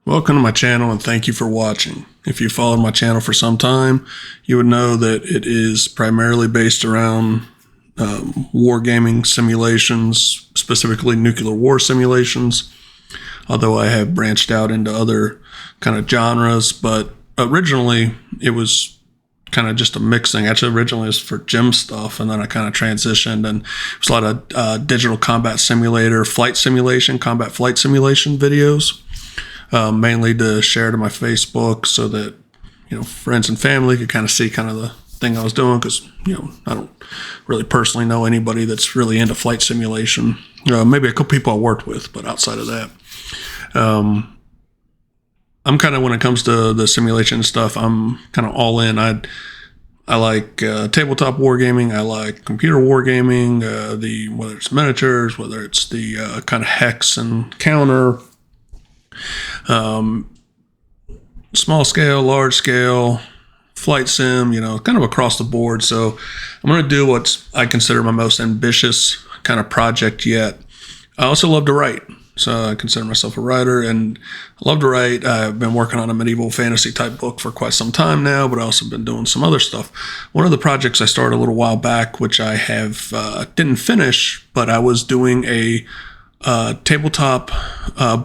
Welcome to my channel and thank you for watching. If you followed my channel for some time, you would know that it is primarily based around wargaming simulations, specifically nuclear war simulations, although I have branched out into other kind of genres, but originally it was kind of just a mixing. Actually, originally it was for gym stuff, and then I kind of transitioned, and it was a lot of digital combat simulator, flight simulation, combat flight simulation videos. Mainly to share to my Facebook so that, friends and family could kind of see kind of the thing I was doing, because, I don't really personally know anybody that's really into flight simulation. Maybe a couple people I worked with, but outside of that, I'm kind of, when it comes to the simulation stuff, I'm kind of all in. I like tabletop wargaming. I like computer wargaming, whether it's miniatures, whether it's the kind of hex and counter, small scale, large scale, flight sim, kind of across the board. So I'm going to do what I consider my most ambitious kind of project yet. I also love to write. So I consider myself a writer, and I love to write. I've been working on a medieval fantasy type book for quite some time now, but I also been doing some other stuff. One of the projects I started a little while back, which I have didn't finish, but I was doing a tabletop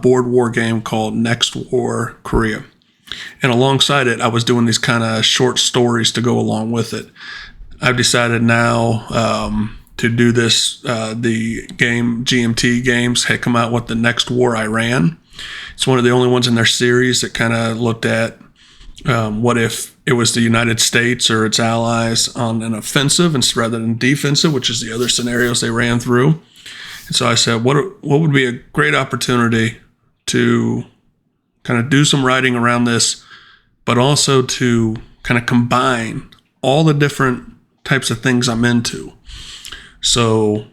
board war game called Next War Korea. And alongside it, I was doing these kind of short stories to go along with it. I've decided now to do this. The game GMT Games had come out with the Next War Iran. It's one of the only ones in their series that kind of looked at what if it was the United States or its allies on an offensive rather than defensive, which is the other scenarios they ran through. And so I said, what would be a great opportunity to kind of do some writing around this, but also to kind of combine all the different types of things I'm into. So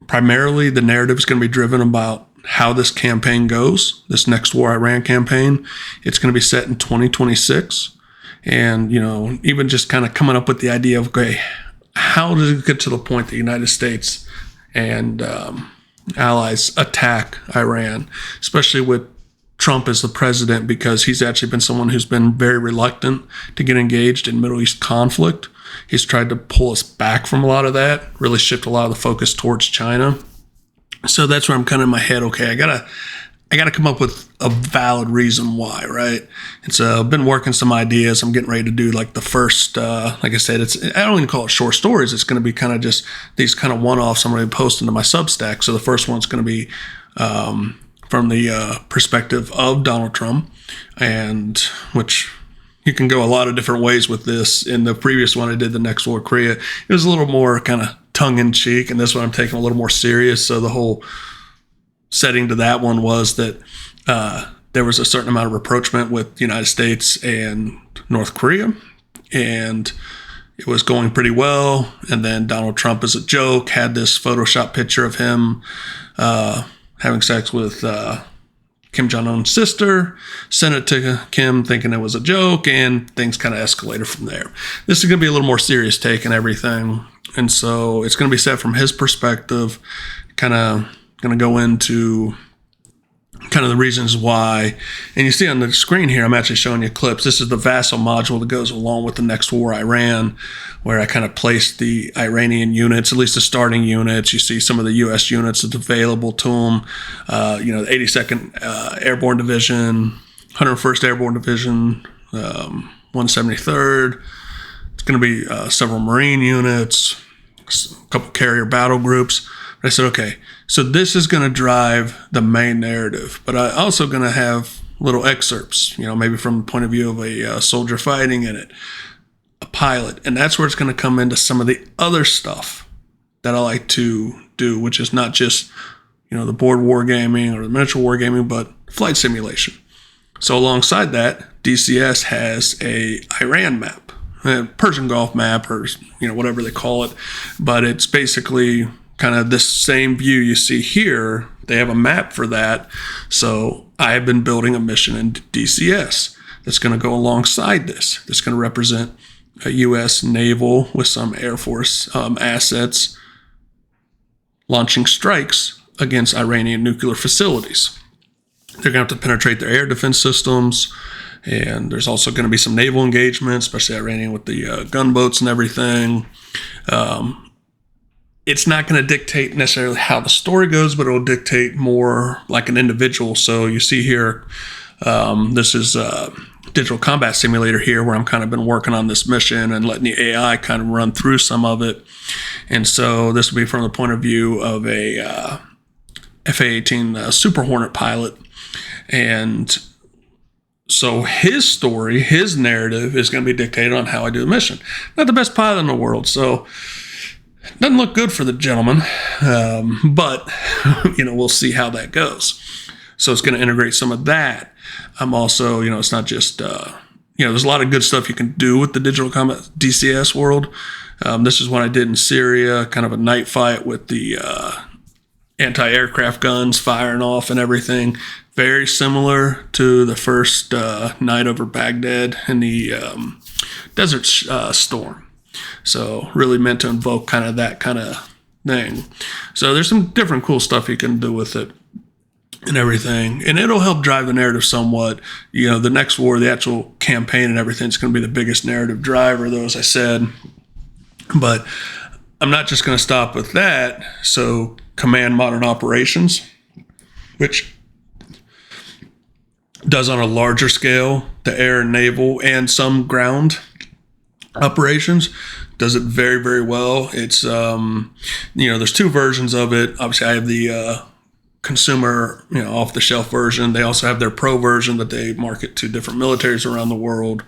primarily the narrative is going to be driven about how this campaign goes, this Next War Iran campaign. It's going to be set in 2026. And, even just kind of coming up with the idea of, okay, how does it get to the point the United States and allies attack Iran, especially with Trump as the president, because he's actually been someone who's been very reluctant to get engaged in Middle East conflict. He's tried to pull us back from a lot of that, really shift a lot of the focus towards China. So that's where I'm kind of in my head, okay, I gotta come up with a valid reason why, right? And so I've been working some ideas. I'm getting ready to do like the first, like I said, I don't even call it short stories. It's going to be kind of just these kind of one-offs I'm going to post into my Substack. So the first one's going to be from the perspective of Donald Trump, and which you can go a lot of different ways with this. In the previous one I did, the Next War Korea, it was a little more kind of tongue-in-cheek, and this one I'm taking a little more serious. So the whole setting to that one was that there was a certain amount of rapprochement with the United States and North Korea, and it was going pretty well. And then Donald Trump, as a joke, had this Photoshop picture of him having sex with Kim Jong-un's sister, sent it to Kim thinking it was a joke, and things kind of escalated from there. This is going to be a little more serious take and everything, and so it's going to be set from his perspective, kind of going to go into kind of the reasons why. And you see on the screen here, I'm actually showing you clips. This is the vassal module that goes along with the Next War Iran, where I kind of placed the Iranian units, at least the starting units. You see some of the U.S. units that's available to them. The 82nd Airborne Division, 101st Airborne Division, 173rd. It's going to be several Marine units, a couple carrier battle groups. I said, okay, so this is going to drive the main narrative, but I'm also going to have little excerpts, maybe from the point of view of a soldier fighting in it, a pilot. And that's where it's going to come into some of the other stuff that I like to do, which is not just, the board wargaming or the miniature wargaming, but flight simulation. So alongside that, DCS has a Iran map, a Persian Gulf map, or, whatever they call it. But it's basically kind of this same view you see here. They have a map for that. So I have been building a mission in DCS that's going to go alongside this. That's going to represent a U.S. naval with some Air Force assets launching strikes against Iranian nuclear facilities. They're going to have to penetrate their air defense systems. And there's also going to be some naval engagement, especially Iranian with the gunboats and everything. It's not going to dictate necessarily how the story goes, but it'll dictate more like an individual. So you see here, this is a digital combat simulator here where I'm kind of been working on this mission and letting the AI kind of run through some of it. And so this will be from the point of view of a FA-18 Super Hornet pilot. And so his story, his narrative is going to be dictated on how I do the mission. Not the best pilot in the world, so doesn't look good for the gentleman, but we'll see how that goes. So it's going to integrate some of that. I'm also, it's not just, there's a lot of good stuff you can do with the digital combat DCS world. This is what I did in Syria, kind of a night fight with the anti-aircraft guns firing off and everything. Very similar to the first night over Baghdad in the Desert Storm. So really meant to invoke kind of that kind of thing. So there's some different cool stuff you can do with it and everything. And it'll help drive the narrative somewhat. The next war, the actual campaign and everything is going to be the biggest narrative driver, though, as I said. But I'm not just going to stop with that. So Command Modern Operations, which does on a larger scale the air and naval and some ground operations, does it very, very well. It's, there's two versions of it. Obviously, I have the consumer, off-the-shelf version. They also have their pro version that they market to different militaries around the world.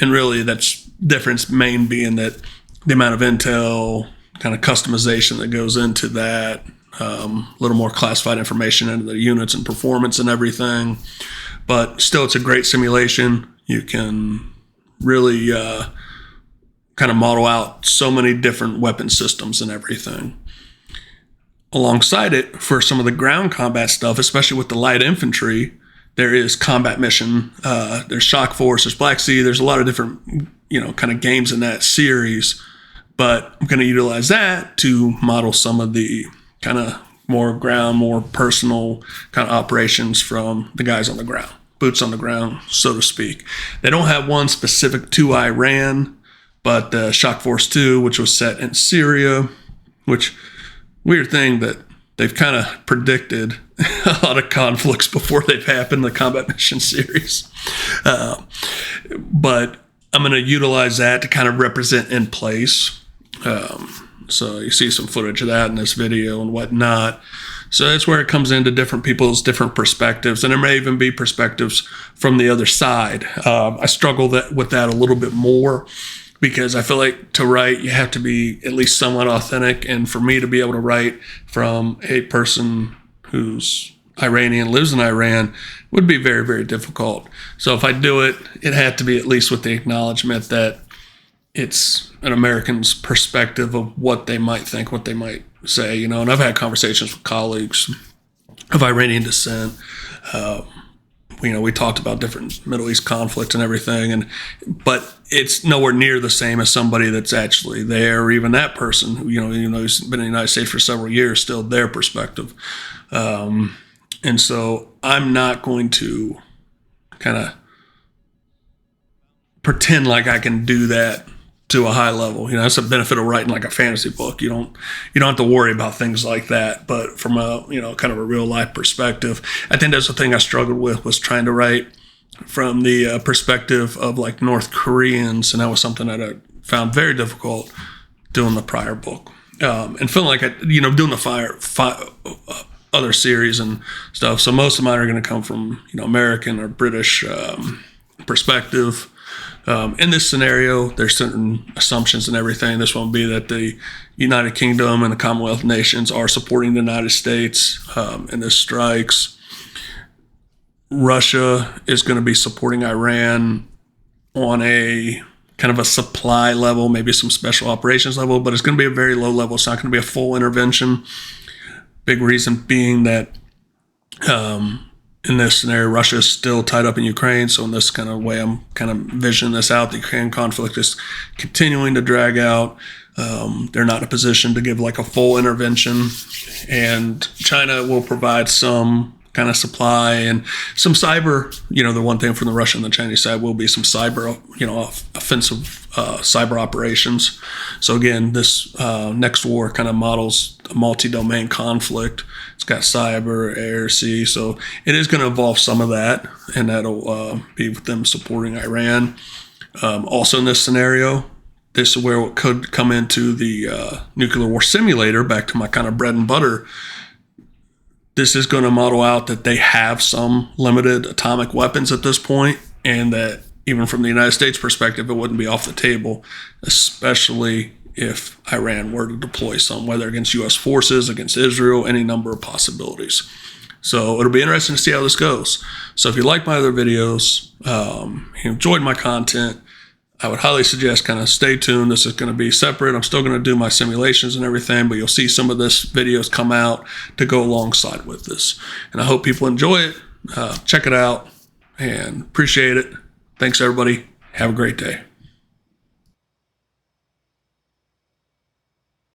And really, that's difference main being that the amount of intel, kind of customization that goes into that, a little more classified information into the units and performance and everything. But still, it's a great simulation. You can really kind of model out so many different weapon systems and everything. Alongside it, for some of the ground combat stuff, especially with the light infantry, there is combat mission. There's Shock Force, there's Black Sea. There's a lot of different, kind of games in that series. But I'm going to utilize that to model some of the kind of more ground, more personal kind of operations from the guys on the ground. Boots on the ground, so to speak. They don't have one specific to Iran, but Shock Force 2, which was set in Syria, which, weird thing that they've kind of predicted a lot of conflicts before they've happened in the combat mission series. But I'm going to utilize that to kind of represent in place. So you see some footage of that in this video and whatnot. So that's where it comes into different people's different perspectives. And there may even be perspectives from the other side. I struggle with that a little bit more because I feel like to write, you have to be at least somewhat authentic. And for me to be able to write from a person who's Iranian, lives in Iran, would be very, very difficult. So if I do it, it had to be at least with the acknowledgement that it's an American's perspective of what they might think, what they might say, and I've had conversations with colleagues of Iranian descent. We talked about different Middle East conflicts and everything, but it's nowhere near the same as somebody that's actually there, or even that person who, who's been in the United States for several years, still their perspective. And so I'm not going to kind of pretend like I can do that to a high level. That's the benefit of writing like a fantasy book. You don't have to worry about things like that. But from a, kind of a real life perspective, I think that's the thing I struggled with, was trying to write from the perspective of like North Koreans. And that was something that I found very difficult doing the prior book. And feeling like doing the other series and stuff. So most of mine are going to come from, American or British perspective. In this scenario, there's certain assumptions and everything. This one will be that the United Kingdom and the Commonwealth nations are supporting the United States in this strikes. Russia is going to be supporting Iran on a kind of a supply level, maybe some special operations level, but it's going to be a very low level. It's not going to be a full intervention. Big reason being that in this scenario, Russia is still tied up in Ukraine. So in this kind of way, I'm kind of visioning this out. The Ukraine conflict is continuing to drag out. They're not in a position to give like a full intervention. And China will provide some kind of supply, and some cyber. The one thing from the Russian and the Chinese side will be some cyber, offensive cyber operations. So again, this next war kind of models a multi-domain conflict. It's got cyber, air, sea, so it is going to involve some of that, and that'll be with them supporting Iran. Also in this scenario, this is where it could come into the nuclear war simulator, back to my kind of bread and butter. This is going to model out that they have some limited atomic weapons at this point, and that even from the United States perspective, it wouldn't be off the table, especially if Iran were to deploy some, whether against U.S. forces, against Israel, any number of possibilities. So it'll be interesting to see how this goes. So if you like my other videos, you enjoyed my content, I would highly suggest kind of stay tuned. This is going to be separate. I'm still going to do my simulations and everything, but you'll see some of this videos come out to go alongside with this. And I hope people enjoy it. Check it out and appreciate it. Thanks, everybody. Have a great day.